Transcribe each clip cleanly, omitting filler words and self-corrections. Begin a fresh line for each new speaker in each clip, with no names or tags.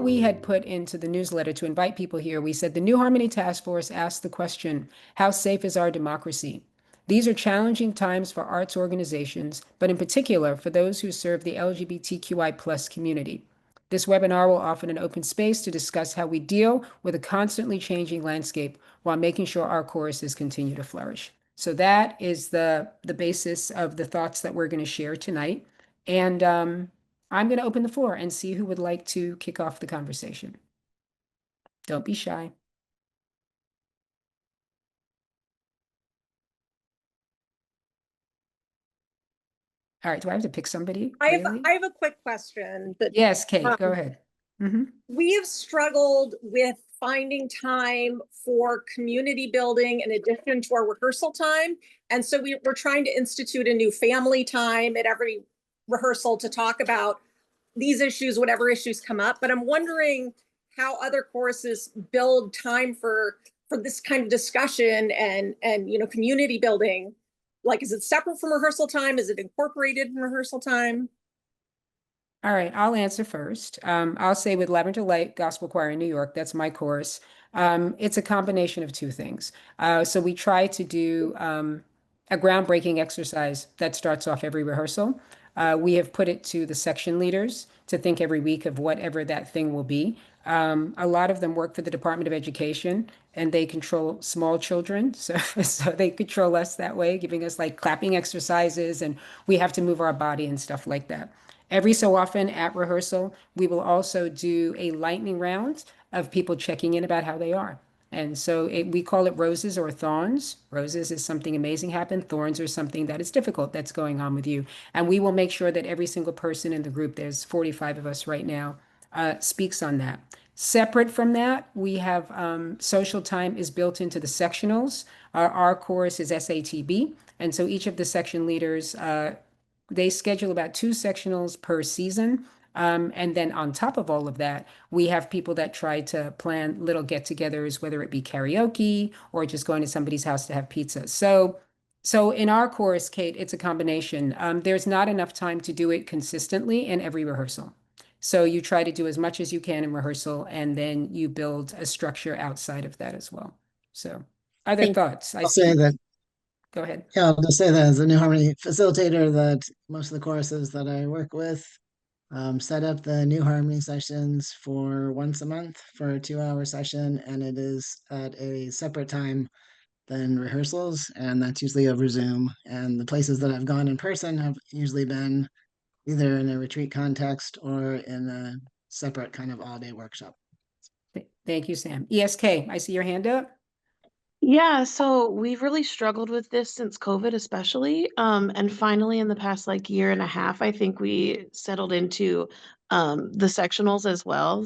what we had put into the newsletter to invite people here, we said the New Harmony Task Force asked the question, how safe is our democracy? These are challenging times for arts organizations, but in particular for those who serve the LGBTQI+ community. This webinar will offer an open space to discuss how we deal with a constantly changing landscape while making sure our choruses continue to flourish. So that is the basis of the thoughts that we're going to share tonight. And I'm going to open the floor and see who would like to kick off the conversation. Don't be shy. All right, do I have to pick somebody?
I
Really?
have a quick question.
Yes, Kate, go ahead.
We have struggled with finding time for community building in addition to our rehearsal time. And so we're trying to institute a new family time at every rehearsal to talk about these issues, whatever issues come up. But I'm wondering how other courses build time for this kind of discussion and community building. Like, is it separate from rehearsal time? Is it incorporated in rehearsal time?
All right, I'll answer first. I'll say with Lavender Light Gospel Choir in New York, that's my course. It's a combination of two things. So we try to do a groundbreaking exercise that starts off every rehearsal. We have put it to the section leaders to think every week of whatever that thing will be. A lot of them work for the Department of Education and they control small children. So they control us that way, giving us like clapping exercises and we have to move our body and stuff like that. Every so often at rehearsal, we will also do a lightning round of people checking in about how they are. And so we call it roses or thorns. Roses is something amazing happened. Thorns are something that is difficult that's going on with you. And we will make sure that every single person in the group, there's 45 of us right now, speaks on that. Separate from that, we have social time is built into the sectionals. Our course is SATB. And so each of the section leaders they schedule about 2 sectionals per season. And then on top of all of that, we have people that try to plan little get-togethers, whether it be karaoke or just going to somebody's house to have pizza. So in our course, Kate, it's a combination. There's not enough time to do it consistently in every rehearsal. So you try to do as much as you can in rehearsal, and then you build a structure outside of that as well. So other thoughts?
I'll say that.
Go ahead.
Yeah, I'll just say that as a New Harmony facilitator, that most of the choruses that I work with set up the New Harmony sessions for once a month for a 2-hour session, and it is at a separate time than rehearsals, and that's usually over Zoom. And the places that I've gone in person have usually been either in a retreat context or in a separate kind of all-day workshop.
Thank you, Sam. ESK, I see your hand up.
Yeah, so we've really struggled with this since COVID, especially. And finally, in the past year and a half, I think we settled into the sectionals as well,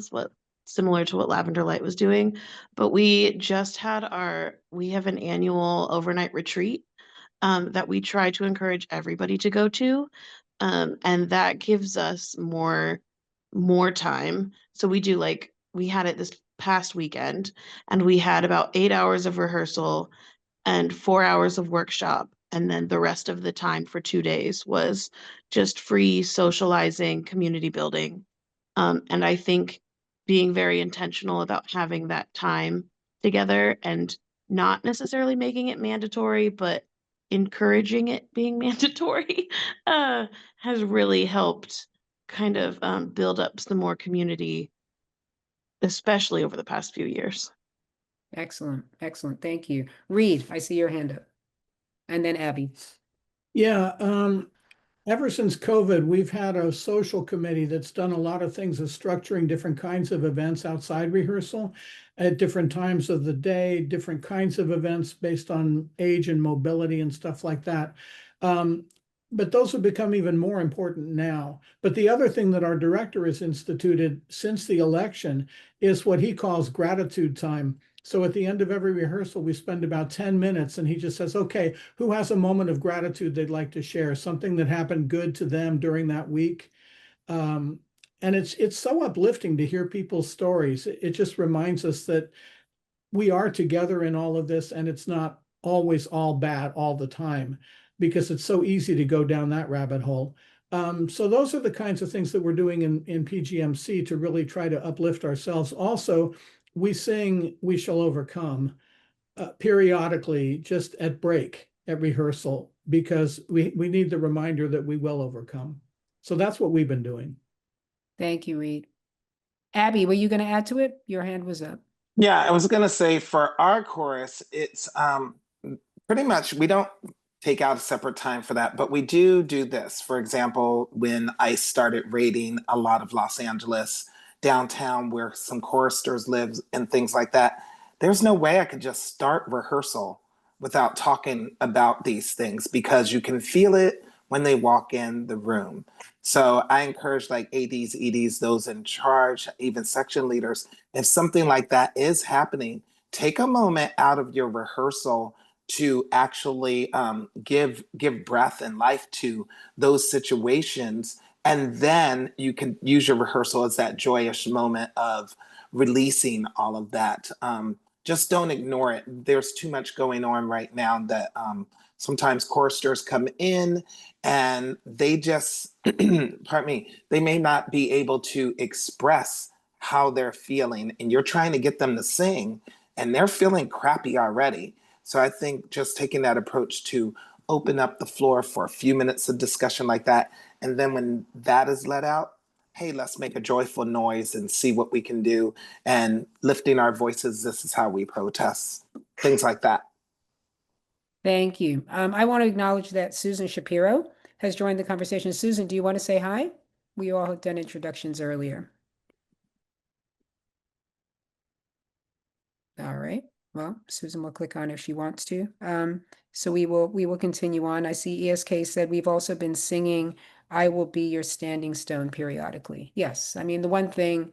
similar to what Lavender Light was doing. But we just had we have an annual overnight retreat that we try to encourage everybody to go to. And that gives us more time. So we had it this past weekend, and we had about 8 hours of rehearsal and 4 hours of workshop, and then the rest of the time for 2 days was just free socializing, community building. And I think being very intentional about having that time together and not necessarily making it mandatory, but encouraging it being mandatory has really helped kind of build up some more community, especially over the past few years.
Excellent. Excellent. Thank you. Reed, I see your hand up. And then Abby.
Yeah. Ever since COVID, we've had a social committee that's done a lot of things of structuring different kinds of events outside rehearsal at different times of the day, different kinds of events based on age and mobility and stuff like that. But those have become even more important now. But the other thing that our director has instituted since the election is what he calls gratitude time. So at the end of every rehearsal, we spend about 10 minutes and he just says, okay, who has a moment of gratitude they'd like to share, something that happened good to them during that week. And it's so uplifting to hear people's stories. It just reminds us that we are together in all of this, and it's not always all bad all the time, because it's so easy to go down that rabbit hole. So those are the kinds of things that we're doing in PGMC to really try to uplift ourselves. Also, we sing "We Shall Overcome" periodically, just at break, at rehearsal, because we need the reminder that we will overcome. So that's what we've been doing.
Thank you, Reed. Abby, were you going to add to it? Your hand was up.
Yeah, I was gonna say for our chorus, it's pretty much we don't take out a separate time for that, but we do this. For example, when I started raiding a lot of Los Angeles downtown where some choristers live and things like that, there's no way I could just start rehearsal without talking about these things because you can feel it when they walk in the room. So I encourage like ADs, EDs, those in charge, even section leaders, if something like that is happening, take a moment out of your rehearsal to actually give breath and life to those situations. And then you can use your rehearsal as that joyous moment of releasing all of that. Just don't ignore it. There's too much going on right now that sometimes choristers come in and they just, pardon me, they may not be able to express how they're feeling, and you're trying to get them to sing and they're feeling crappy already. So I think just taking that approach to open up the floor for a few minutes of discussion like that, and then when that is let out, hey, let's make a joyful noise and see what we can do, and lifting our voices, this is how we protest, things like that.
Thank you. I want to acknowledge that Susan Shapiro has joined the conversation. Susan, do you want to say hi? We all have done introductions earlier. All right. Well, Susan will click on if she wants to. So we will continue on. I see ESK said we've also been singing "I Will Be Your Standing Stone" periodically. Yes, I mean the one thing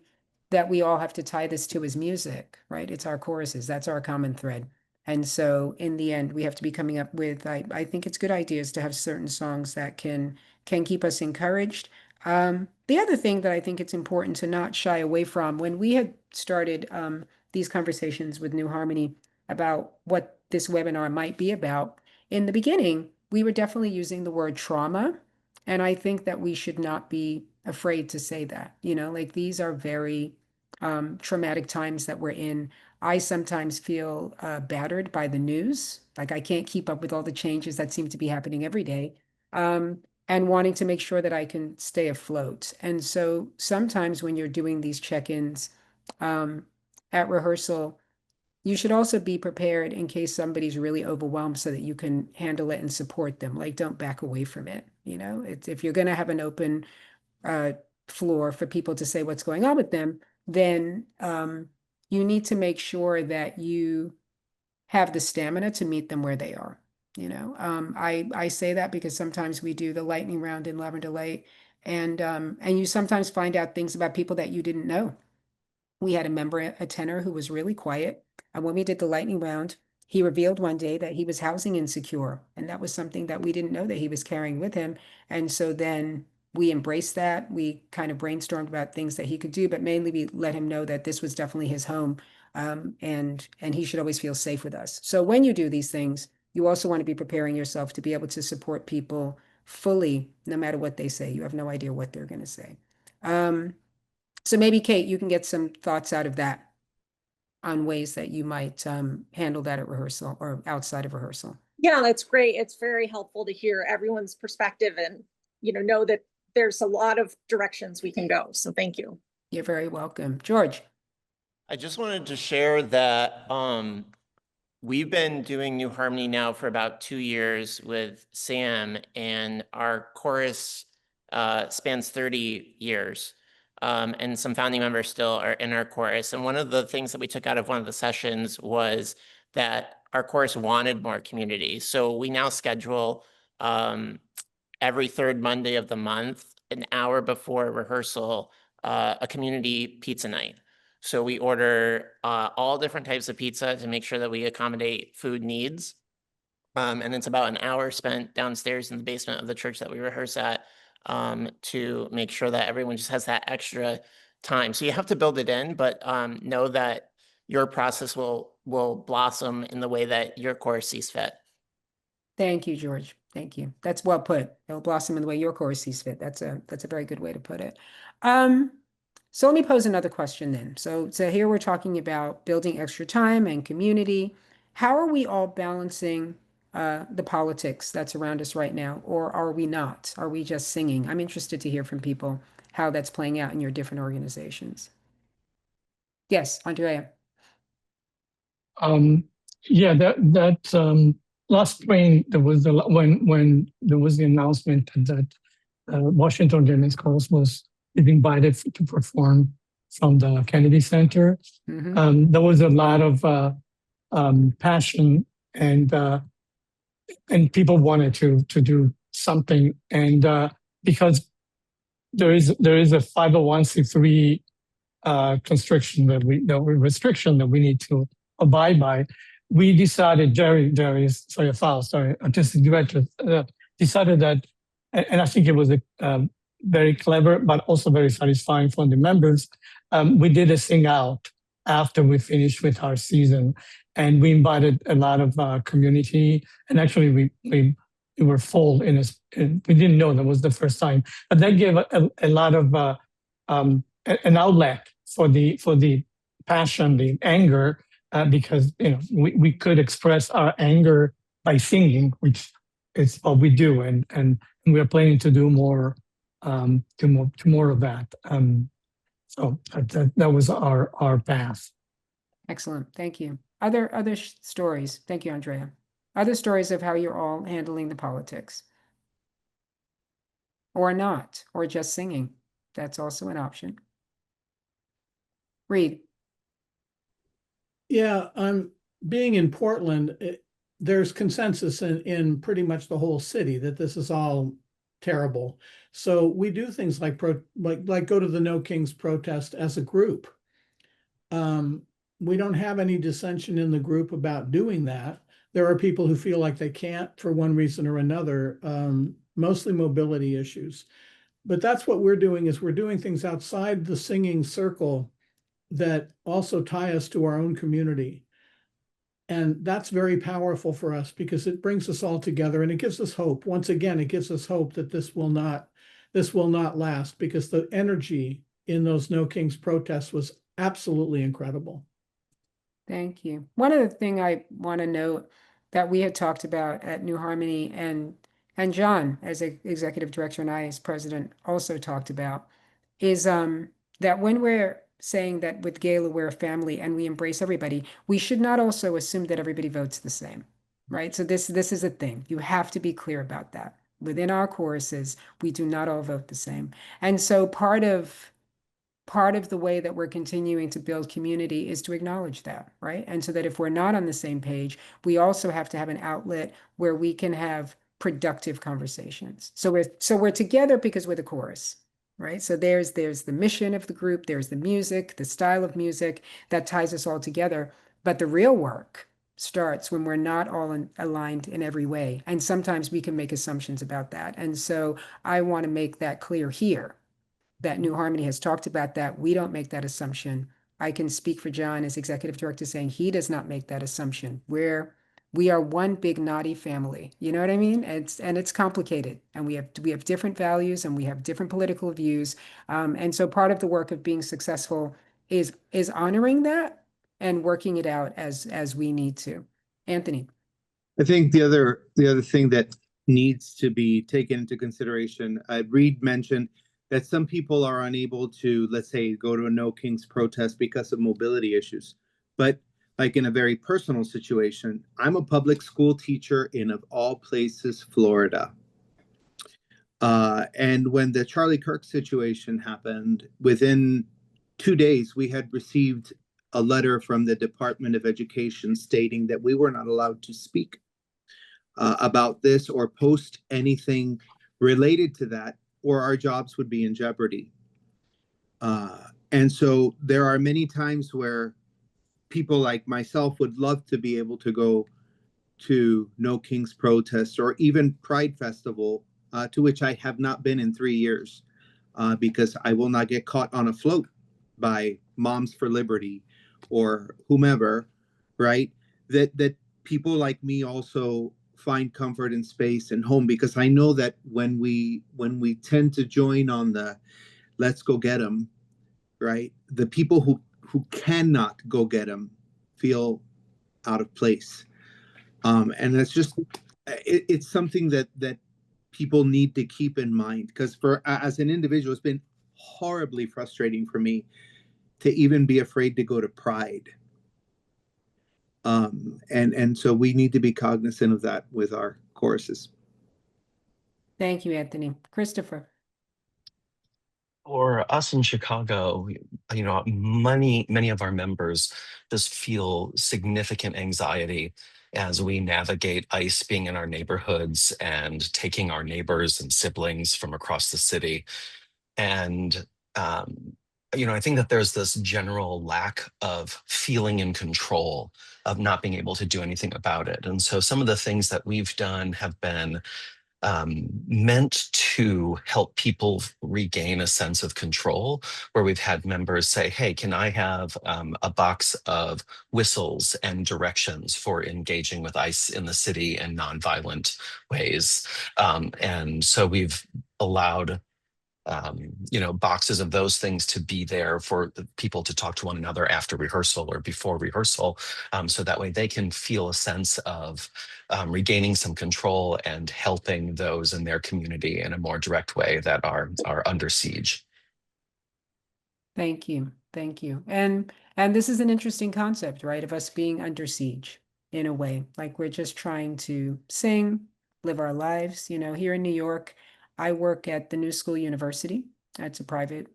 that we all have to tie this to is music, right? It's our choruses. That's our common thread. And so in the end, we have to be coming up with, I think it's good ideas to have certain songs that can keep us encouraged. The other thing that I think it's important to not shy away from, when we had started these conversations with New Harmony about what this webinar might be about, in the beginning, we were definitely using the word trauma. And I think that we should not be afraid to say that, like these are very traumatic times that we're in. I sometimes feel battered by the news. Like I can't keep up with all the changes that seem to be happening every day. And wanting to make sure that I can stay afloat. And so sometimes when you're doing these check-ins at rehearsal, you should also be prepared in case somebody's really overwhelmed so that you can handle it and support them. Like don't back away from it. If you're going to have an open floor for people to say what's going on with them, then you need to make sure that you have the stamina to meet them where they are. I say that because sometimes we do the lightning round in Lavender Light, and you sometimes find out things about people that you didn't know. We had a member, a tenor, who was really quiet, and when we did the lightning round, he revealed one day that he was housing insecure, and that was something that we didn't know that he was carrying with him. And so then we embraced that. We kind of brainstormed about things that he could do, but mainly we let him know that this was definitely his home, and he should always feel safe with us. So when you do these things, you also want to be preparing yourself to be able to support people fully, no matter what they say. You have no idea what they're going to say. So maybe, Kate, you can get some thoughts out of that on ways that you might handle that at rehearsal or outside of rehearsal.
Yeah, that's great. It's very helpful to hear everyone's perspective and, know that there's a lot of directions we can go. So thank you.
You're very welcome. George.
I just wanted to share that we've been doing New Harmony now for about 2 years with Sam, and our chorus spans 30 years. And some founding members still are in our chorus. And one of the things that we took out of one of the sessions was that our chorus wanted more community. So we now schedule every third Monday of the month, an hour before rehearsal, a community pizza night. So we order all different types of pizza to make sure that we accommodate food needs. And it's about an hour spent downstairs in the basement of the church that we rehearse at, to make sure that everyone just has that extra time. So you have to build it in, but know that your process will blossom in the way that your chorus sees fit.
Thank you, George. Thank you. That's well put. It'll blossom in the way your chorus sees fit. That's a very good way to put it. So let me pose another question then. So here we're talking about building extra time and community. How are we all balancing the politics that's around us right now, or are we not? Are we just singing? I'm interested to hear from people how that's playing out in your different organizations. Yes, Andrea.
Yeah, last spring there was when there was the announcement that Washington Organic Chorus was invited to perform from the Kennedy Center. There was a lot of passion and people wanted to do something, and because there is a 501c3 restriction that we need to abide by. We decided, Jerry, artistic director, decided that, and I think it was a very clever, but also very satisfying for the members. We did a sing out after we finished with our season, and we invited a lot of community. And actually, we were full we didn't know that was the first time, but that gave a lot of an outlet for the passion, the anger, because we could express our anger by singing, which is what we do, and we are planning to do more of that. So that was our path.
Excellent, thank you. Other stories? Thank you, Andrea. Other stories of how you're all handling the politics, or not, or just singing. That's also an option. Reed.
Yeah, being in Portland, there's consensus in pretty much the whole city that this is all terrible. So we do things like go to the No Kings protest as a group. We don't have any dissension in the group about doing that. There are people who feel like they can't for one reason or another, mostly mobility issues. But that's what we're doing, is we're doing things outside the singing circle that also tie us to our own community. And that's very powerful for us because it brings us all together and it gives us hope. Once again, it gives us hope that this will not last, because the energy in those No Kings protests was absolutely incredible.
Thank you. One other thing I want to note that we had talked about at New Harmony, and John as executive director and I as president also talked about, is that when we're saying that with Gala we're a family and we embrace everybody, we should not also assume that everybody votes the same, right? So this is a thing. You have to be clear about that. Within our choruses, we do not all vote the same. And so part of the way that we're continuing to build community is to acknowledge that, right? And so that if we're not on the same page, we also have to have an outlet where we can have productive conversations. So we're together because we're the chorus, right? So there's the mission of the group, there's the music, the style of music that ties us all together. But the real work starts when we're not all aligned in every way. And sometimes we can make assumptions about that. And so I want to make that clear here, that New Harmony has talked about that. We don't make that assumption. I can speak for John as executive director saying he does not make that assumption. We are one big naughty family. You know what I mean? It's complicated, and we have different values and we have different political views. And so part of the work of being successful is honoring that and working it out as we need to. Anthony.
I think the other thing that needs to be taken into consideration, Reed mentioned that some people are unable to, let's say, go to a No Kings protest because of mobility issues. But like in a very personal situation, I'm a public school teacher in, of all places, Florida. And when the Charlie Kirk situation happened, within 2 days, we had received a letter from the Department of Education stating that we were not allowed to speak about this or post anything related to that, or our jobs would be in jeopardy. And so there are many times where people like myself would love to be able to go to No Kings protest or even Pride Festival, to which I have not been in 3 years, because I will not get caught on a float by Moms for Liberty or whomever, right? That people like me also find comfort and space and home, because I know that when we tend to join on the let's go get them, right? The people who cannot go get them feel out of place. And that's just, it's something that people need to keep in mind, because as an individual, it's been horribly frustrating for me to even be afraid to go to Pride. And so we need to be cognizant of that with our choruses.
Thank you, Anthony. Christopher.
For us in Chicago, you know, many of our members just feel significant anxiety as we navigate ICE being in our neighborhoods and taking our neighbors and siblings from across the city. And, you know, I think that there's this general lack of feeling in control, of not being able to do anything about it. And so some of the things that we've done have been meant to help people regain a sense of control, where we've had members say, hey, can I have a box of whistles and directions for engaging with ICE in the city in nonviolent ways? And so we've allowed you know, boxes of those things to be there for the people to talk to one another after rehearsal or before rehearsal. So that way they can feel a sense of regaining some control and helping those in their community in a more direct way that are under siege.
Thank you. Thank you. And this is an interesting concept, right? Of us being under siege in a way, like we're just trying to sing, live our lives. You know, here in New York, I work at the New School University. It's a private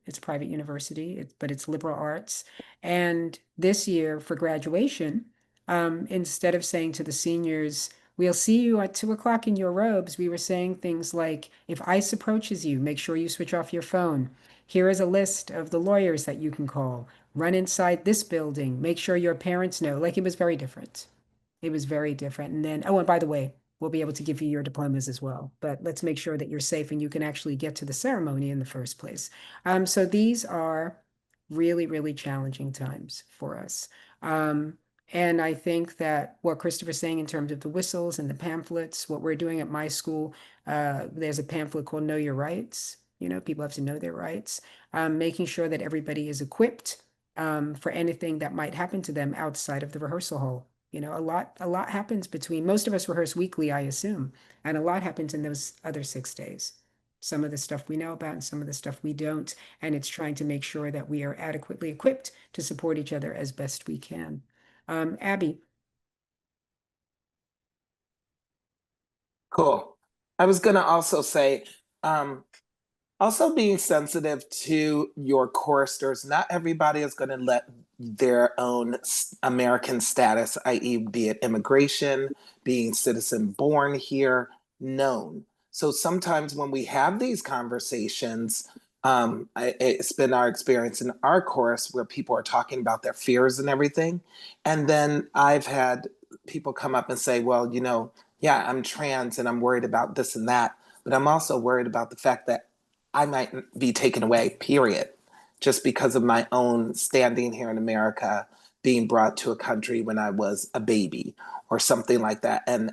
university, but it's liberal arts. And this year for graduation, instead of saying to the seniors, we'll see you at 2 o'clock in your robes, we were saying things like, if ICE approaches you, make sure you switch off your phone. Here is a list of the lawyers that you can call. Run inside this building. Make sure your parents know. Like, it was very different. It was very different. And then, oh, and by the way, we'll be able to give you your diplomas as well. But let's make sure that you're safe and you can actually get to the ceremony in the first place. So these are really, really challenging times for us. And I think that what Christopher's saying in terms of the whistles and the pamphlets, what we're doing at my school, there's a pamphlet called Know Your Rights. You know, people have to know their rights. Making sure that everybody is equipped for anything that might happen to them outside of the rehearsal hall. You know, a lot happens between, most of us rehearse weekly, I assume, and a lot happens in those other 6 days. Some of the stuff we know about and some of the stuff we don't. And it's trying to make sure that we are adequately equipped to support each other as best we can. Abby.
Cool. I was going to also say, also being sensitive to your choristers. Not everybody is going to let their own American status, i.e. be it immigration, being citizen born here, known. So sometimes when we have these conversations, it's been our experience in our chorus where people are talking about their fears and everything. And then I've had people come up and say, well, you know, yeah, I'm trans and I'm worried about this and that, but I'm also worried about the fact that I might be taken away, period, just because of my own standing here in America, being brought to a country when I was a baby or something like that. And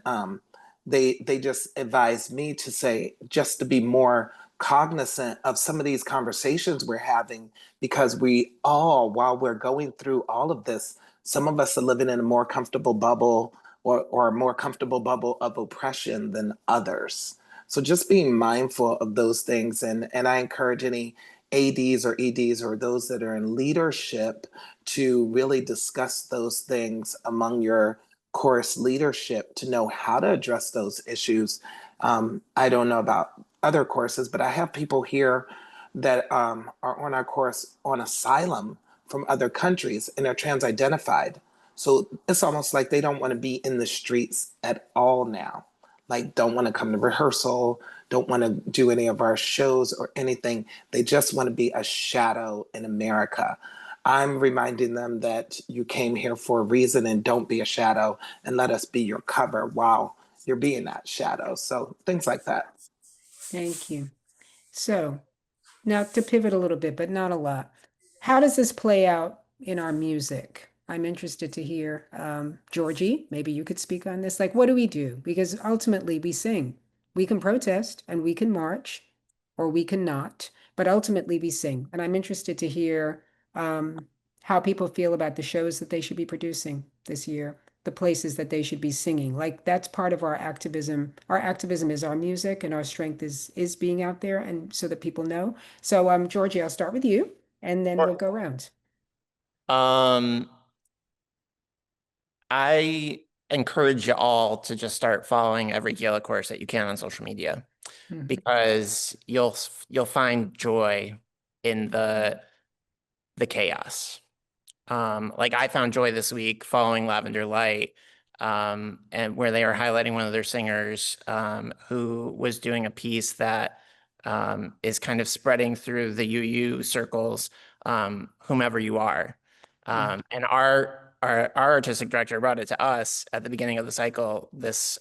they just advised me to say, just to be more cognizant of some of these conversations we're having, because we all, while we're going through all of this, some of us are living in a more comfortable bubble or a more comfortable bubble of oppression than others. So just being mindful of those things. And I encourage any ADs or EDs or those that are in leadership to really discuss those things among your chorus leadership to know how to address those issues. I don't know about other courses, but I have people here that are on our course on asylum from other countries and are trans-identified. So it's almost like they don't want to be in the streets at all now. Like, don't want to come to rehearsal, don't want to do any of our shows or anything. They just want to be a shadow in America. I'm reminding them that you came here for a reason and don't be a shadow, and let us be your cover while you're being that shadow. So things like that.
Thank you. So now to pivot a little bit, but not a lot. How does this play out in our music? I'm interested to hear, Georgie, maybe you could speak on this. Like, what do we do? Because ultimately we sing. We can protest and we can march, or we can not, but ultimately we sing. And I'm interested to hear how people feel about the shows that they should be producing this year, the places that they should be singing. Like, that's part of our activism. Our activism is our music, and our strength is being out there, and so that people know. So, Georgie, I'll start with you, and then we'll go around.
I encourage you all to just start following every Gala course that you can on social media,
Mhm.
because you'll find joy in the chaos. Like I found joy this week following Lavender Light, and where they are highlighting one of their singers, who was doing a piece that is kind of spreading through the UU circles, whomever you are. And our artistic director brought it to us at the beginning of the cycle this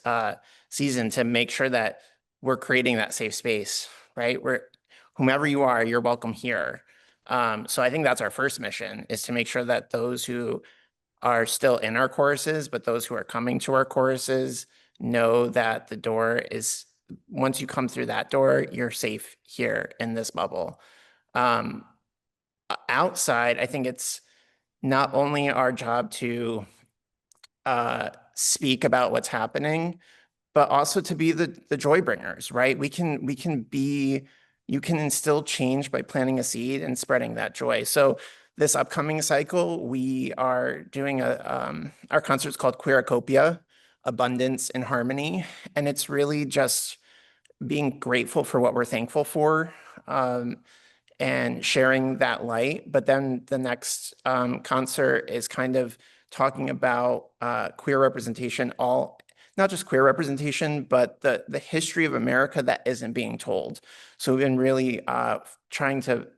season to make sure that we're creating that safe space, right? Where whomever you are, you're welcome here. So I think that's our first mission, is to make sure that those who are still in our choruses, but those who are coming to our choruses know that the door is, once you come through that door, you're safe here in this bubble. Outside, I think it's not only our job to speak about what's happening, but also to be the joy bringers, right? We can be, you can instill change by planting a seed and spreading that joy. So this upcoming cycle, we are doing our concert's called Queeracopia, Abundance in Harmony. And it's really just being grateful for what we're thankful for, and sharing that light. But then the next concert is kind of talking about queer representation, not just queer representation, but the history of America that isn't being told. So we've been really trying to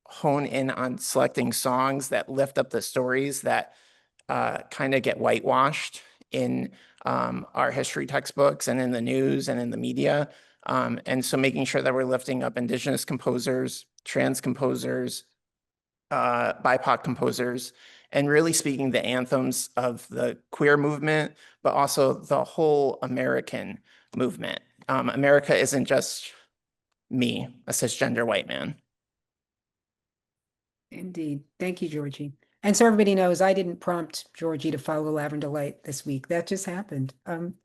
hone in on selecting songs that lift up the stories that kind of get whitewashed in our history textbooks and in the news and in the media. And so making sure that we're lifting up Indigenous composers, trans composers, BIPOC composers, and really speaking the anthems of the queer movement, but also the whole American movement. America isn't just me, a cisgender white man.
Indeed. Thank you, Georgie. And so everybody knows, I didn't prompt Georgie to follow Lavender Light this week. That just happened.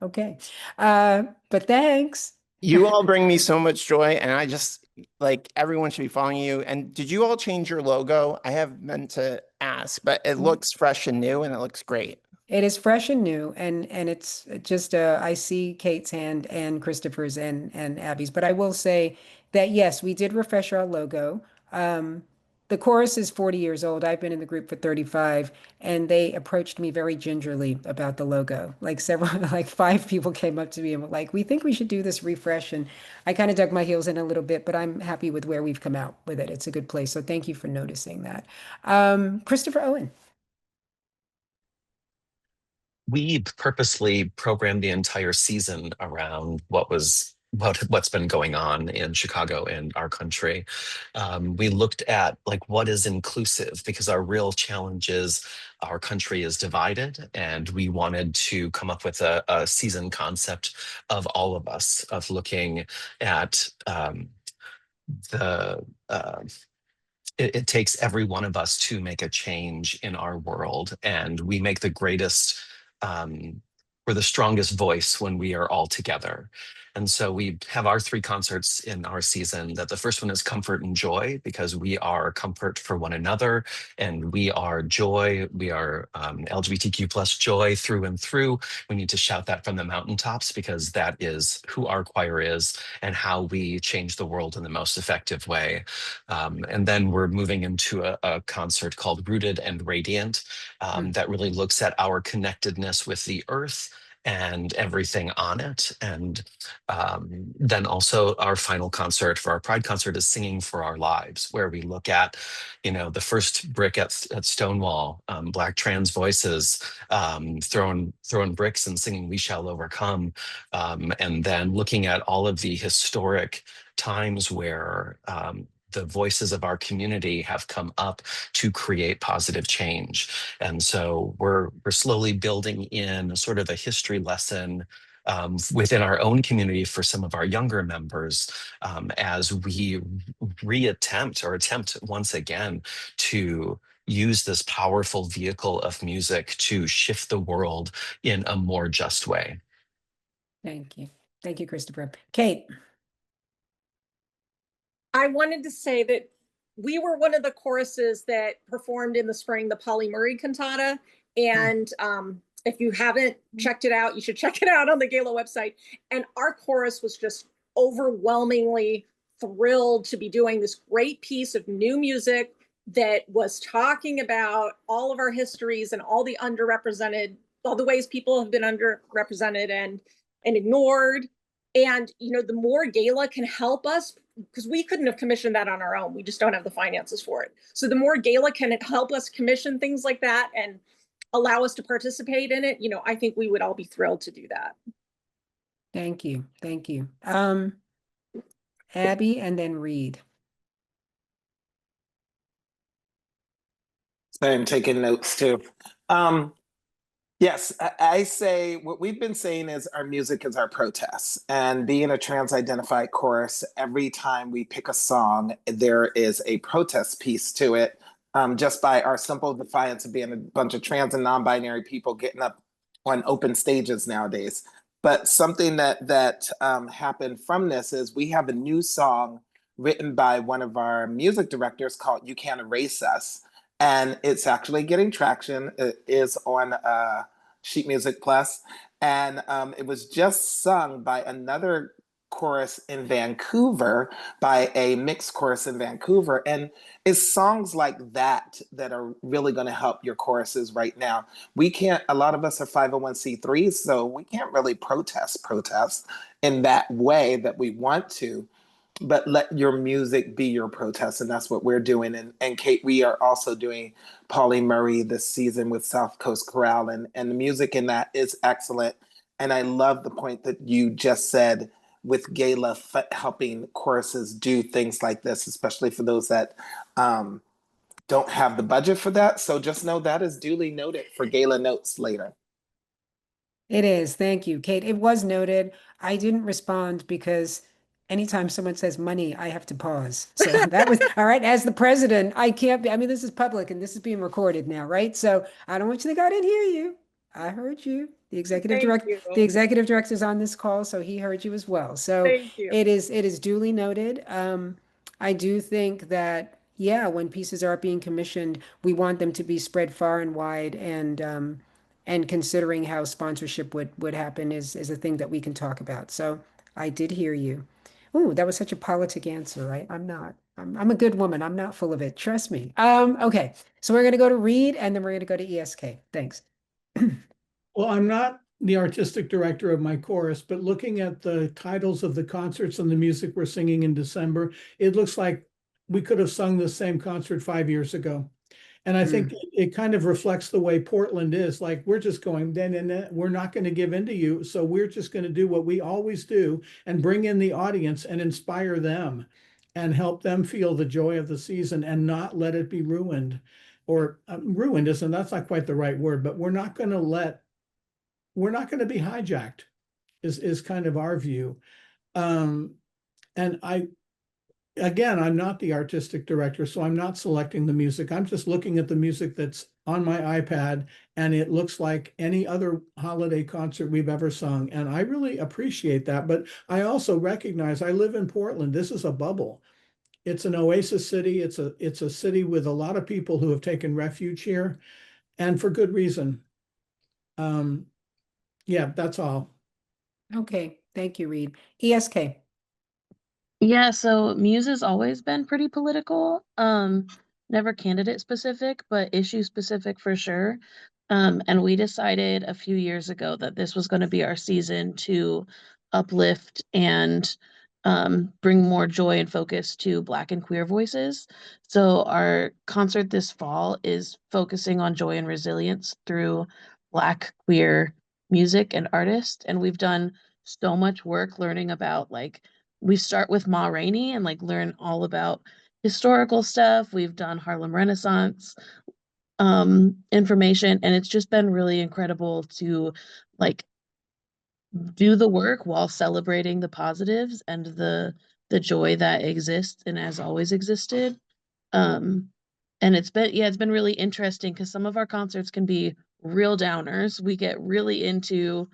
Okay. But thanks.
You all bring me so much joy, and I just, like, everyone should be following you. And did you all change your logo? I have meant to ask, but it looks fresh and new, and it looks great.
It is fresh and new, and it's just I see Kate's hand and Christopher's and Abby's. But I will say that yes, we did refresh our logo. The chorus is 40 years old. I've been in the group for 35, and they approached me very gingerly about the logo. Like like 5 people came up to me and were like, "We think we should do this refresh." And I kind of dug my heels in a little bit, but I'm happy with where we've come out with it. It's a good place. So thank you for noticing that. Christopher Owen.
We purposely programmed the entire season around what's been going on in Chicago and our country. We looked at like what is inclusive, because our real challenge is our country is divided, and we wanted to come up with a season concept of all of us, of looking at it takes every one of us to make a change in our world, and we make the greatest, we're the strongest voice when we are all together. And so we have our 3 concerts in our season. That the first one is Comfort and Joy, because we are comfort for one another, and we are joy. We are LGBTQ plus joy through and through. We need to shout that from the mountaintops, because that is who our choir is and how we change the world in the most effective way. And then we're moving into a concert called Rooted and Radiant, that really looks at our connectedness with the earth and everything on it. And then also our final concert for our Pride concert is Singing for Our Lives, where we look at, the first brick at Stonewall, Black trans voices throwing bricks and singing We Shall Overcome. And then looking at all of the historic times where the voices of our community have come up to create positive change. And so we're slowly building in sort of a history lesson within our own community for some of our younger members as we attempt once again to use this powerful vehicle of music to shift the world in a more just way.
Thank you. Thank you, Christopher. Kate.
I wanted to say that we were one of the choruses that performed in the spring the Polly Murray cantata. And if you haven't checked it out, you should check it out on the Gala website. And our chorus was just overwhelmingly thrilled to be doing this great piece of new music that was talking about all of our histories and all the underrepresented, all the ways people have been underrepresented and ignored. And, you know, the more Gala can help us, because we couldn't have commissioned that on our own. We just don't have the finances for it. So the more Gala can help us commission things like that and allow us to participate in it, you know, I think we would all be thrilled to do that.
Thank you. Thank you. Abby and then Reed.
I'm taking notes too. Yes, I say what we've been saying is our music is our protest. And being a trans-identified chorus, every time we pick a song, there is a protest piece to it. Just by our simple defiance of being a bunch of trans and non-binary people getting up on open stages nowadays. But something that happened from this is we have a new song written by one of our music directors called You Can't Erase Us. And it's actually getting traction. It is on Sheet Music Plus. And it was just sung by another chorus in Vancouver, by a mixed chorus in Vancouver. And it's songs like that that are really going to help your choruses right now. We can't, a lot of us are 501c3s, so we can't really protest in that way that we want to. But let your music be your protest, and that's what we're doing. And Kate, we are also doing Polly Murray this season with South Coast Chorale, and the music in that is excellent. And I love the point that you just said with Gala helping choruses do things like this, especially for those that don't have the budget for that. So just know that is duly noted for Gala notes later.
It is. Thank you, Kate. It was noted. I didn't respond because anytime someone says money, I have to pause. So that was all right. As the president, I can't be, I mean, this is public and this is being recorded now, right? So I don't want you to think I didn't hear you. I heard you. The executive director is on this call, so he heard you as well. So it is duly noted. I do think that, yeah, when pieces are being commissioned, we want them to be spread far and wide, and considering how sponsorship would happen is a thing that we can talk about. So I did hear you. Ooh, that was such a politic answer, right? I'm not. I'm a good woman. I'm not full of it. Trust me. Okay. So we're going to go to Reed and then we're going to go to ESK. Thanks.
Well, I'm not the artistic director of my chorus, but looking at the titles of the concerts and the music we're singing in December, it looks like we could have sung the same concert 5 years ago. And I think it kind of reflects the way Portland is. Like, we're just going, then we're not going to give in to you. So we're just going to do what we always do and bring in the audience and inspire them and help them feel the joy of the season and not let it be ruined. Or ruined isn't, that's not quite the right word, but we're not going to be hijacked is kind of our view. And again, I'm not the artistic director, so I'm not selecting the music. I'm just looking at the music that's on my iPad, and it looks like any other holiday concert we've ever sung. And I really appreciate that. But I also recognize I live in Portland. This is a bubble. It's an oasis city. It's a city with a lot of people who have taken refuge here, and for good reason. Yeah, that's all.
Okay. Thank you, Reed. ESK.
Yeah, so Muse has always been pretty political. Never candidate specific, but issue specific for sure. And we decided a few years ago that this was going to be our season to uplift and bring more joy and focus to Black and queer voices. So our concert this fall is focusing on joy and resilience through Black queer music and artists. And we've done so much work learning about, like, we start with Ma Rainey and like learn all about historical stuff. We've done Harlem Renaissance information, and it's just been really incredible to like do the work while celebrating the positives and the joy that exists and has always existed. And it's been really interesting because some of our concerts can be real downers. We get really into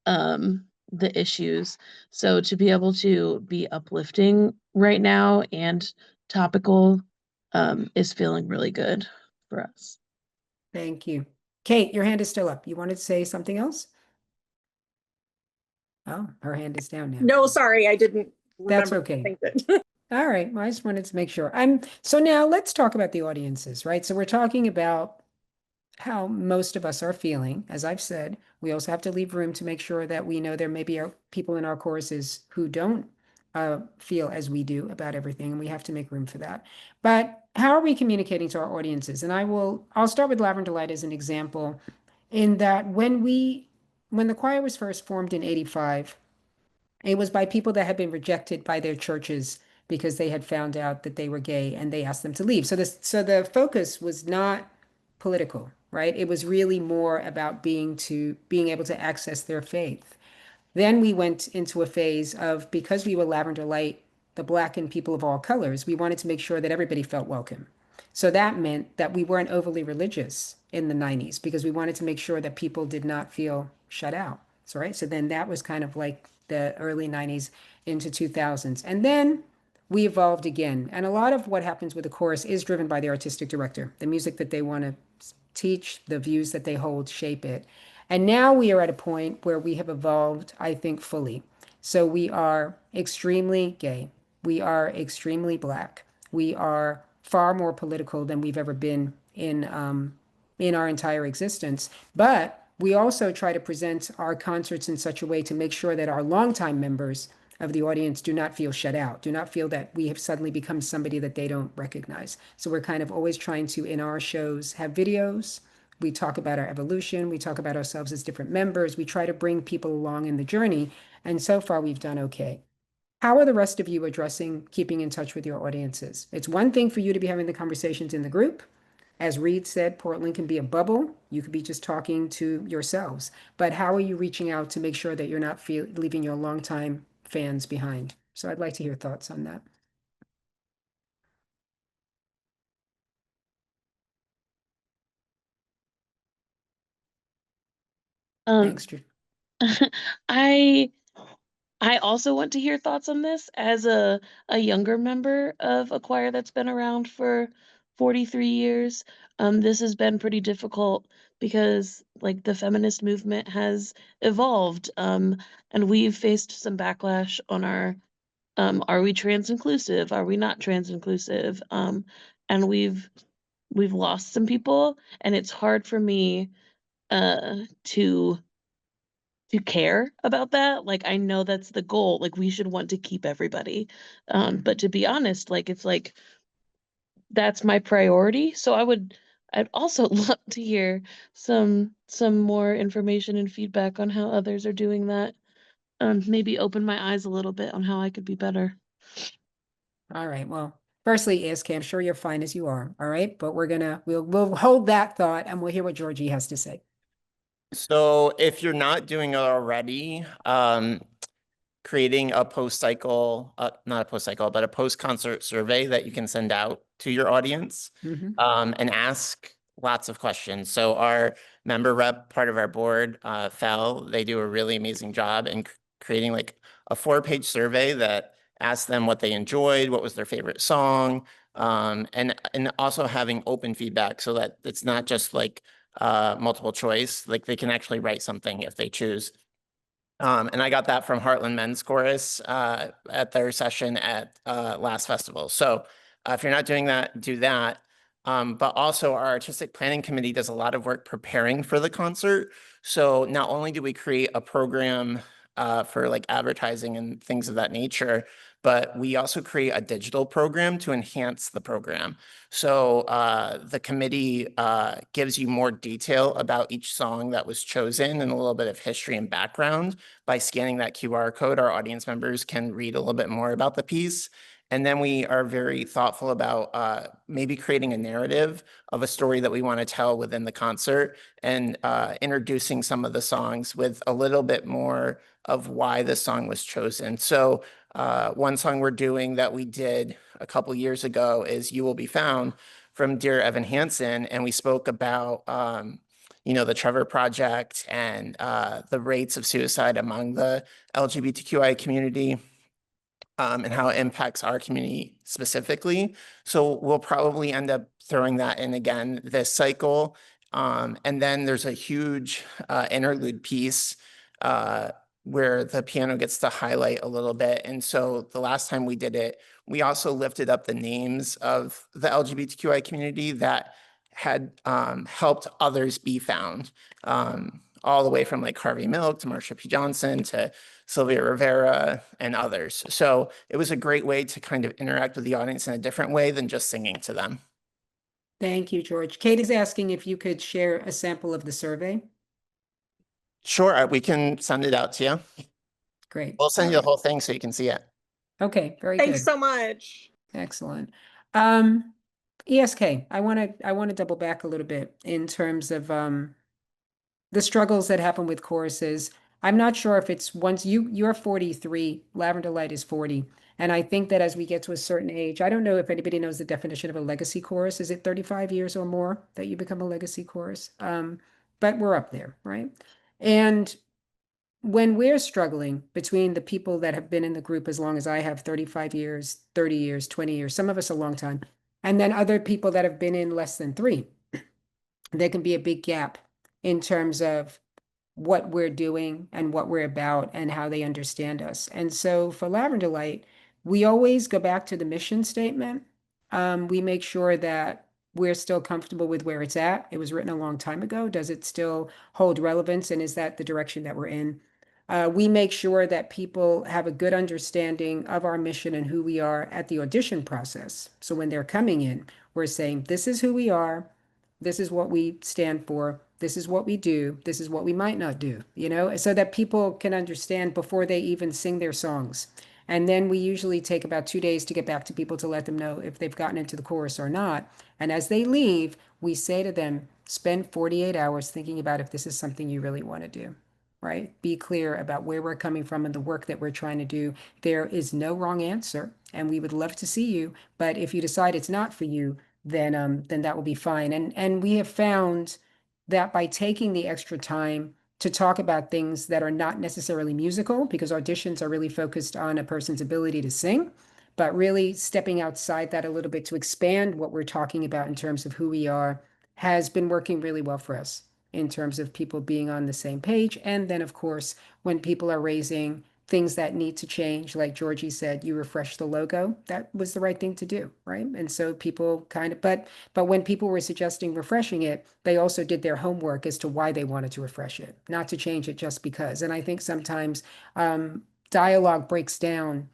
the issues. So to be able to be uplifting right now and topical is feeling really good for us.
Thank you. Kate, your hand is still up. You wanted to say something else? Oh, her hand is down now.
No, sorry, I didn't
That's
remember.
okay.
to think that.
All right. Well, I just wanted to make sure. So now let's talk about the audiences, right? So we're talking about how most of us are feeling. As I've said, we also have to leave room to make sure that we know there may be people in our courses who don't feel as we do about everything, and we have to make room for that. But how are we communicating to our audiences? And I'll start with Lavender Light as an example, in that when the choir was first formed in '85, it was by people that had been rejected by their churches because they had found out that they were gay and they asked them to leave. So the focus was not political, right? It was really more about being able to access their faith. Then we went into a phase of, because we were Lavender Light, the Black and people of all colors, we wanted to make sure that everybody felt welcome. So that meant that we weren't overly religious in the 90s because we wanted to make sure that people did not feel shut out. So, right. So then that was kind of like the early 90s into 2000s. And then we evolved again. And a lot of what happens with the chorus is driven by the artistic director. The music that they want to teach, the views that they hold shape it. And now we are at a point where we have evolved, I think, fully. So we are extremely gay. We are extremely Black. We are far more political than we've ever been in our entire existence. But we also try to present our concerts in such a way to make sure that our longtime members of the audience do not feel shut out, do not feel that we have suddenly become somebody that they don't recognize. So we're kind of always trying to, in our shows, have videos. We talk about our evolution. We talk about ourselves as different members. We try to bring people along in the journey. And so far, we've done okay. How are the rest of you addressing keeping in touch with your audiences? It's one thing for you to be having the conversations in the group. As Reed said, Portland can be a bubble. You could be just talking to yourselves. But how are you reaching out to make sure that you're not leaving your longtime fans behind? So I'd like to hear thoughts on that. Thanks, Drew.
I also want to hear thoughts on this as a younger member of a choir that's been around for 43 years. This has been pretty difficult because like the feminist movement has evolved, and we've faced some backlash on our are we trans inclusive? Are we not trans inclusive? And we've lost some people, and it's hard for me to care about that. Like, I know that's the goal. Like, we should want to keep everybody. But to be honest, like, it's like, that's my priority. So I'd also love to hear some more information and feedback on how others are doing that. Maybe open my eyes a little bit on how I could be better.
All right. Well, firstly, ASK, I'm sure you're fine as you are. All right. But we'll hold that thought and we'll hear what Georgie has to say.
So if you're not doing it already, creating a post-cycle, not a post-cycle, but a post-concert survey that you can send out to your audience and ask lots of questions. So our member rep, part of our board, Fel, they do a really amazing job in creating like a 4-page survey that asks them what they enjoyed, what was their favorite song, and also having open feedback so that it's not just like multiple choice, like they can actually write something if they choose. And I got that from Heartland Men's Chorus at their session at last festival. So if you're not doing that, do that. But also our artistic planning committee does a lot of work preparing for the concert. So not only do we create a program for like advertising and things of that nature, but we also create a digital program to enhance the program. So the committee gives you more detail about each song that was chosen and a little bit of history and background. By scanning that QR code, our audience members can read a little bit more about the piece. And then we are very thoughtful about maybe creating a narrative of a story that we want to tell within the concert and introducing some of the songs with a little bit more of why the song was chosen. So one song we're doing that we did a couple years ago is You Will Be Found from Dear Evan Hansen. And we spoke about, the Trevor Project and the rates of suicide among the LGBTQI community. And how it impacts our community specifically. So we'll probably end up throwing that in again this cycle. And then there's a huge interlude piece where the piano gets to highlight a little bit. And so the last time we did it, we also lifted up the names of the LGBTQI community that had helped others be found. All the way from like Harvey Milk to Marsha P. Johnson to Sylvia Rivera and others. So it was a great way to kind of interact with the audience in a different way than just singing to them.
Thank you, George. Kate is asking if you could share a sample of the survey.
Sure, we can send it out to you.
Great.
We'll send you the whole thing so you can see it.
Okay, very good.
Thanks so much.
Excellent. ESK, I want to double back a little bit in terms of the struggles that happen with choruses. I'm not sure if it's once you're 43, Lavender Light is 40. And I think that as we get to a certain age, I don't know if anybody knows the definition of a legacy chorus. Is it 35 years or more that you become a legacy chorus? But we're up there, right? And when we're struggling between the people that have been in the group as long as I have, 35 years, 30 years, 20 years, some of us a long time, and then other people that have been in less than 3, there can be a big gap in terms of what we're doing and what we're about and how they understand us. And so for Lavender Light, we always go back to the mission statement. We make sure that we're still comfortable with where it's at. It was written a long time ago. Does it still hold relevance? And is that the direction that we're in? We make sure that people have a good understanding of our mission and who we are at the audition process. So when they're coming in, we're saying, this is who we are. This is what we stand for. This is what we do. This is what we might not do, so that people can understand before they even sing their songs. And then we usually take about 2 days to get back to people to let them know if they've gotten into the chorus or not. And as they leave, we say to them, spend 48 hours thinking about if this is something you really want to do, right? Be clear about where we're coming from and the work that we're trying to do. There is no wrong answer, and we would love to see you. But if you decide it's not for you, then that will be fine. And we have found that by taking the extra time to talk about things that are not necessarily musical, because auditions are really focused on a person's ability to sing, but really stepping outside that a little bit to expand what we're talking about in terms of who we are has been working really well for us in terms of people being on the same page. And then, of course, when people are raising things that need to change, like Georgie said, you refresh the logo, that was the right thing to do, right? And so people but when people were suggesting refreshing it, they also did their homework as to why they wanted to refresh it, not to change it just because. And I think sometimes dialogue breaks down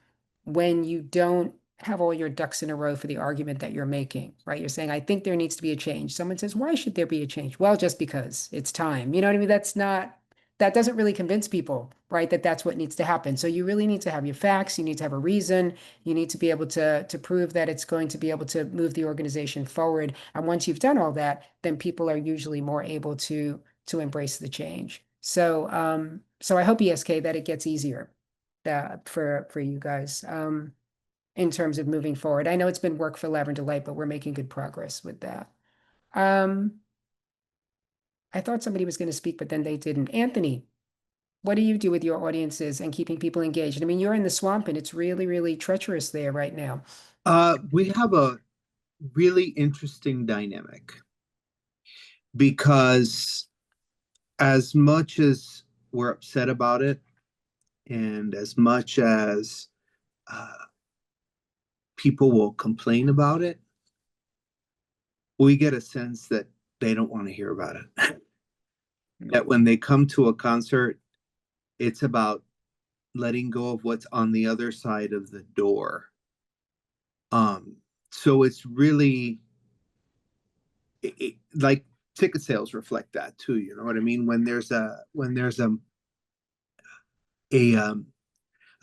when you don't have all your ducks in a row for the argument that you're making, right? You're saying, I think there needs to be a change. Someone says, why should there be a change? Well, just because it's time. You know what I mean? That doesn't really convince people, right? That's what needs to happen. So you really need to have your facts. You need to have a reason. You need to be able to prove that it's going to be able to move the organization forward. And once you've done all that, then people are usually more able to embrace the change. So I hope, ESK, that it gets easier for you guys in terms of moving forward. I know it's been work for Lavender Light, but we're making good progress with that. I thought somebody was going to speak, but then they didn't. Anthony, what do you do with your audiences and keeping people engaged? I mean, you're in the swamp and it's really, really treacherous there right now.
We have a really interesting dynamic because as much as we're upset about it and as much as people will complain about it, we get a sense that they don't want to hear about it. That when they come to a concert, it's about letting go of what's on the other side of the door. So it's really like ticket sales reflect that too. You know what I mean? When there's a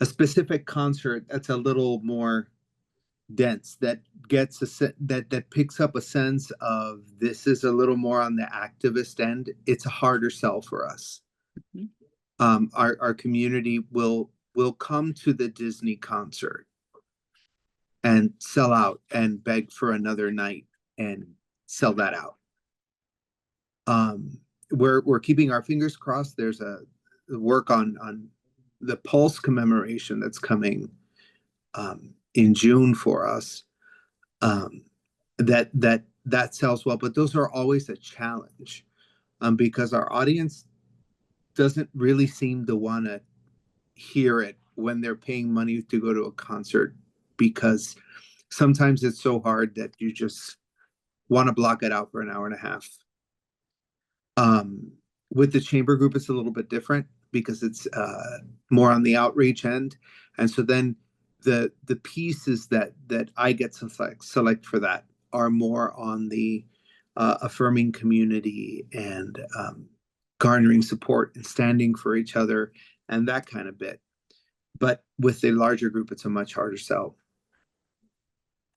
specific concert that's a little more dense, that gets that picks up a sense of this is a little more on the activist end, it's a harder sell for us. Our community will come to the Disney concert and sell out and beg for another night and sell that out. We're keeping our fingers crossed. There's a work on the Pulse commemoration that's coming in June for us. That sells well, but those are always a challenge because our audience doesn't really seem to want to hear it when they're paying money to go to a concert, because sometimes it's so hard that you just want to block it out for an hour and a half. With the chamber group, it's a little bit different because it's more on the outreach end. And so then the pieces that I get to select for that are more on the affirming community and garnering support and standing for each other and that kind of bit. But with a larger group, it's a much harder sell.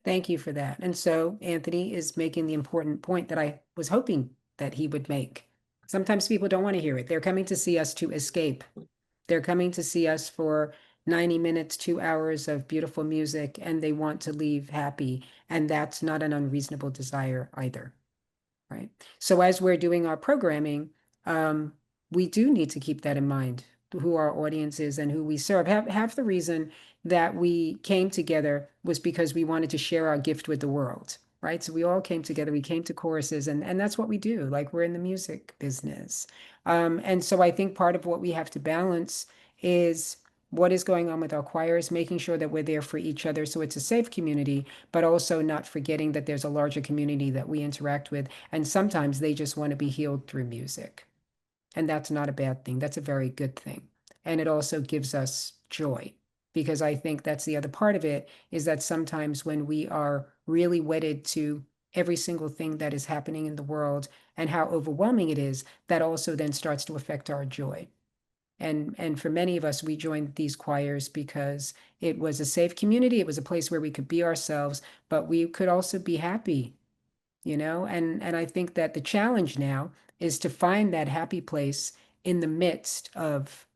Thank you for that. And so Anthony is making the important point that I was hoping that he would make. Sometimes people don't want to hear it. They're coming to see us to escape. They're coming to see us for 90 minutes, 2 hours of beautiful music, and they want to leave happy. And that's not an unreasonable desire either, right? So as we're doing our programming, we do need to keep that in mind, who our audience is and who we serve. Half the reason that we came together was because we wanted to share our gift with the world, right? So we all came together, we came to choruses, and that's what we do. Like, we're in the music business. And so I think part of what we have to balance is what is going on with our choirs, making sure that we're there for each other so it's a safe community, but also not forgetting that there's a larger community that we interact with. And sometimes they just want to be healed through music. And that's not a bad thing. That's a very good thing. And it also gives us joy, because I think that's the other part of it, is that sometimes when we are really wedded to every single thing that is happening in the world and how overwhelming it is, that also then starts to affect our joy. And for many of us, we joined these choirs because it was a safe community. It was a place where we could be ourselves, but we could also be happy, you know? And I think that the challenge now is to find that happy place in the midst of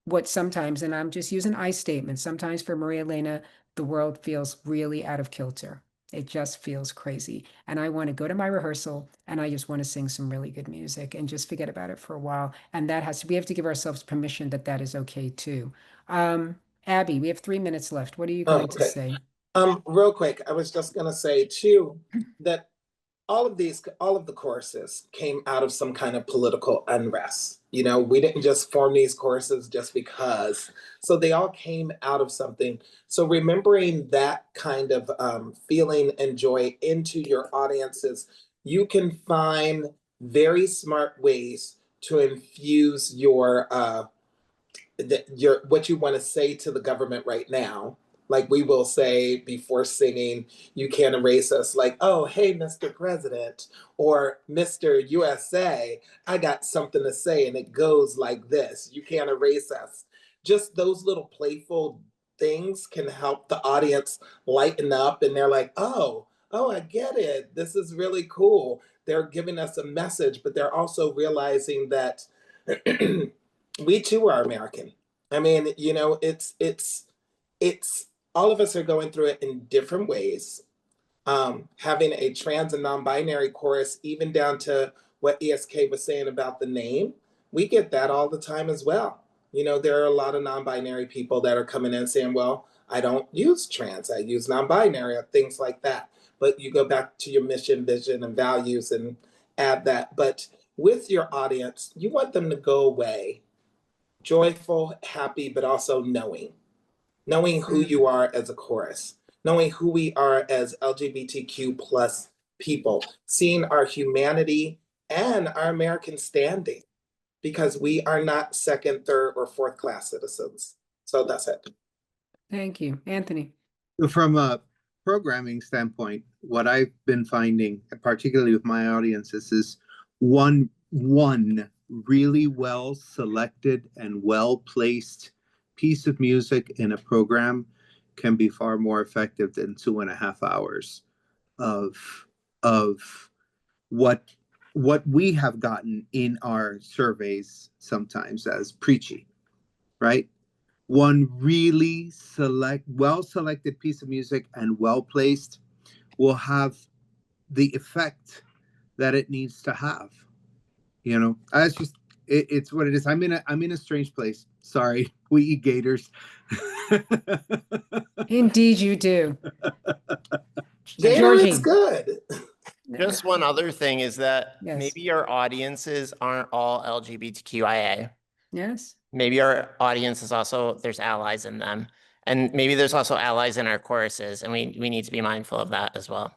what sometimes, and I'm just using I statements, sometimes for Maria Elena, the world feels really out of kilter. It just feels crazy. And I want to go to my rehearsal and I just want to sing some really good music and just forget about it for a while. And we have to give ourselves permission that that is okay too. Abby, we have 3 minutes left. What are you going to say?
Real quick, I was just gonna say too, that all of the choruses came out of some kind of political unrest. You know, we didn't just form these choruses just because. So they all came out of something. So remembering that kind of feeling and joy into your audiences, you can find very smart ways to infuse your what you want to say to the government right now. Like, we will say before singing, you can't erase us, like, oh, hey, Mr. President, or Mr. USA, I got something to say, and it goes like this. You can't erase us. Just those little playful things can help the audience lighten up, and they're like, oh, I get it. This is really cool. They're giving us a message, but they're also realizing that we too are American. I mean, you know, it's all of us are going through it in different ways. Having a trans and non-binary chorus, even down to what ESK was saying about the name, we get that all the time as well. You know, there are a lot of non-binary people that are coming in saying, well, I don't use trans, I use non-binary, or things like that. But you go back to your mission, vision, and values and add that. But with your audience, you want them to go away joyful, happy, but also knowing who you are as a chorus, knowing who we are as LGBTQ plus people, seeing our humanity and our American standing, because we are not second, third, or fourth class citizens. So that's it.
Thank you. Anthony.
From a programming standpoint, what I've been finding, particularly with my audiences, is one really well selected and well placed piece of music in a program can be far more effective than 2.5 hours of what we have gotten in our surveys sometimes as preachy, right? One really well-selected piece of music and well-placed will have the effect that it needs to have. You know, it's just it's what it is. I'm in a strange place. Sorry, we eat gators.
Indeed, you do.
Gator is
Georgie.
good.
Just one other thing is that
Yes.
maybe your audiences aren't all LGBTQIA.
Yes.
Maybe our audience is also, there's allies in them. And maybe there's also allies in our choruses, and we need to be mindful of that as well.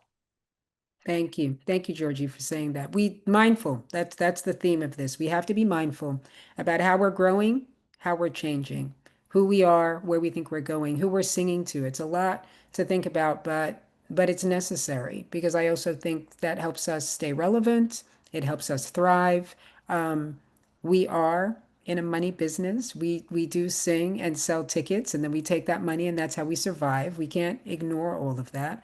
Thank you. Thank you, Georgie, for saying that. Mindful. That's the theme of this. We have to be mindful about how we're growing, how we're changing, who we are, where we think we're going, who we're singing to. It's a lot to think about, but it's necessary because I also think that helps us stay relevant. It helps us thrive. We are in a money business. We do sing and sell tickets, and then we take that money, and that's how we survive. We can't ignore all of that.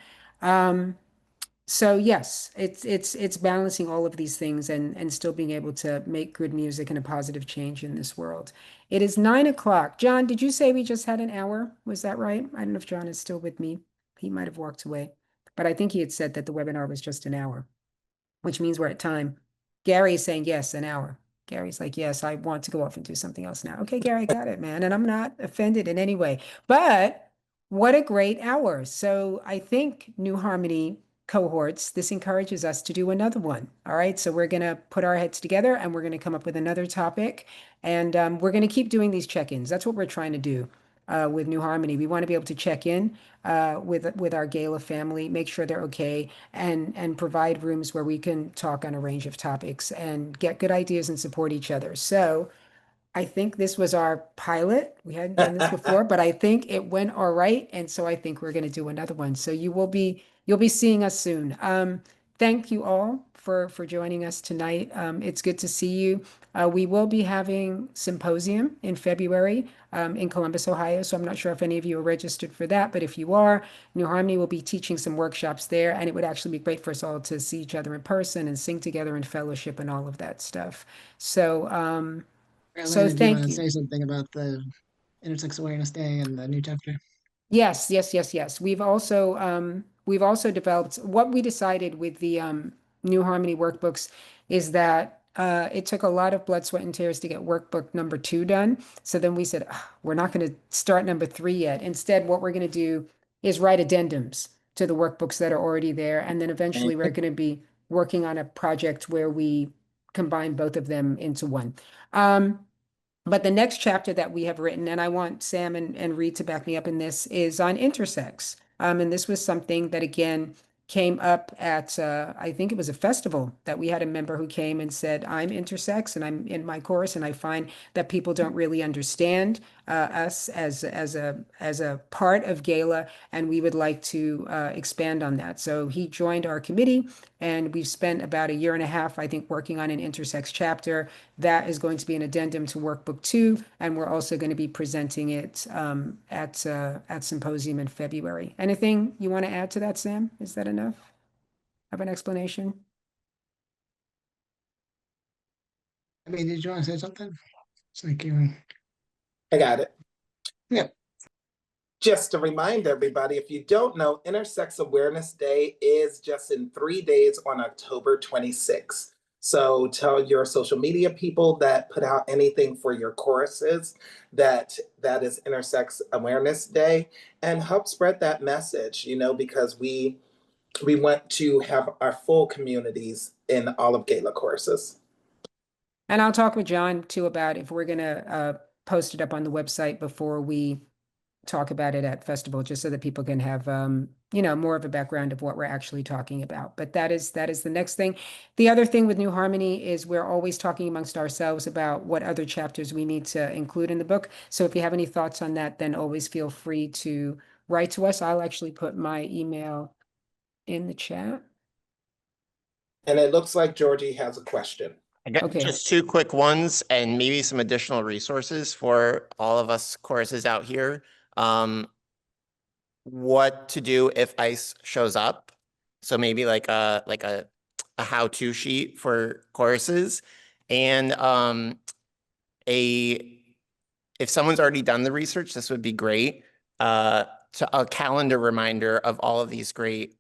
So yes, it's balancing all of these things and still being able to make good music and a positive change in this world. It is 9 o'clock. John, did you say we just had an hour? Was that right? I don't know if John is still with me. He might have walked away, but I think he had said that the webinar was just an hour, which means we're at time. Gary is saying yes, an hour. Gary's like, yes, I want to go off and do something else now. Okay, Gary, got it, man. And I'm not offended in any way, but what a great hour. So I think New Harmony cohorts, this encourages us to do another one. All right. So we're going to put our heads together and we're going to come up with another topic. And we're going to keep doing these check-ins. That's what we're trying to do with New Harmony. We want to be able to check in with our Gala family, make sure they're okay, and provide rooms where we can talk on a range of topics and get good ideas and support each other. So I think this was our pilot. We hadn't done this before, but I think it went all right. And so I think we're going to do another one. So you'll be seeing us soon. Thank you all for joining us tonight. It's good to see you. We will be having symposium in February in Columbus, Ohio. So I'm not sure if any of you are registered for that, but if you are, New Harmony will be teaching some workshops there, and it would actually be great for us all to see each other in person and sing together in fellowship and all of that stuff. So
Elena, do you
thank
want to
you.
say something about the Intersex Awareness Day and the new chapter?
Yes. We've also developed what we decided with the New Harmony workbooks is that it took a lot of blood, sweat, and tears to get workbook number 2 done. So then we said, we're not going to start number 3 yet. Instead, what we're going to do is write addendums to the workbooks that are already there. And then eventually we're going to be working on a project where we combine both of them into one. But the next chapter that we have written, and I want Sam and Reed to back me up in this, is on intersex. And this was something that, again, came up at, I think it was a festival that we had a member who came and said, I'm intersex and I'm in my chorus, and I find that people don't really understand us as a part of Gala, and we would like to expand on that. So he joined our committee, and we've spent about a year and a half, I think, working on an intersex chapter. That is going to be an addendum to workbook 2, and we're also going to be presenting it at symposium in February. Anything you want to add to that, Sam? Is that enough of an explanation?
I mean, did you want to say something? It's like you.
I got it.
Yeah.
Just to remind everybody, if you don't know, Intersex Awareness Day is just in 3 days on October 26th. So tell your social media people that put out anything for your choruses that is Intersex Awareness Day, and help spread that message, because we want to have our full communities in all of Gala choruses.
And I'll talk with John too about if we're going to post it up on the website before we talk about it at festival, just so that people can have more of a background of what we're actually talking about. But that is the next thing. The other thing with New Harmony is we're always talking amongst ourselves about what other chapters we need to include in the book. So if you have any thoughts on that, then always feel free to write to us. I'll actually put my email in the chat.
And it looks like Georgie has a question.
I got
Okay.
just 2 quick ones and maybe some additional resources for all of us choruses out here. what to do if ice shows up. So maybe like a how-to sheet for courses, and if someone's already done the research, this would be great. To a calendar reminder of all of these great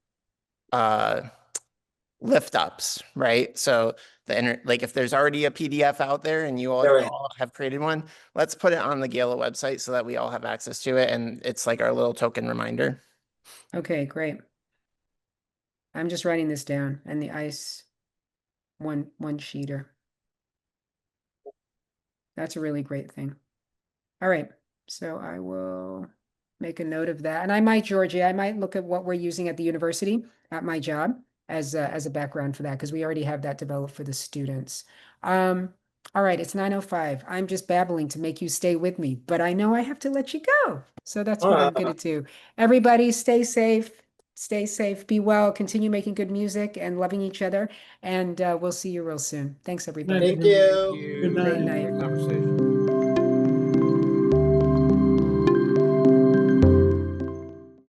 lift ups, right? So like if there's already a PDF out there and you all have created one, let's put it on the Gala website so that we all have access to it, and it's like our little token reminder.
Okay, great. I'm just writing this down, and the ice one sheeter. That's a really great thing. All right, so I will make a note of that. And I might, Georgie, I might look at what we're using at the university at my job as a background for that, because we already have that developed for the students. All right, it's 9:05. I'm just babbling to make you stay with me, but I know I have to let you go. So that's what I'm gonna do. Everybody stay safe, be well, continue making good music and loving each other. And we'll see you real soon. Thanks, everybody.
Thank you.
you.
Good night.
Great night.
Conversation.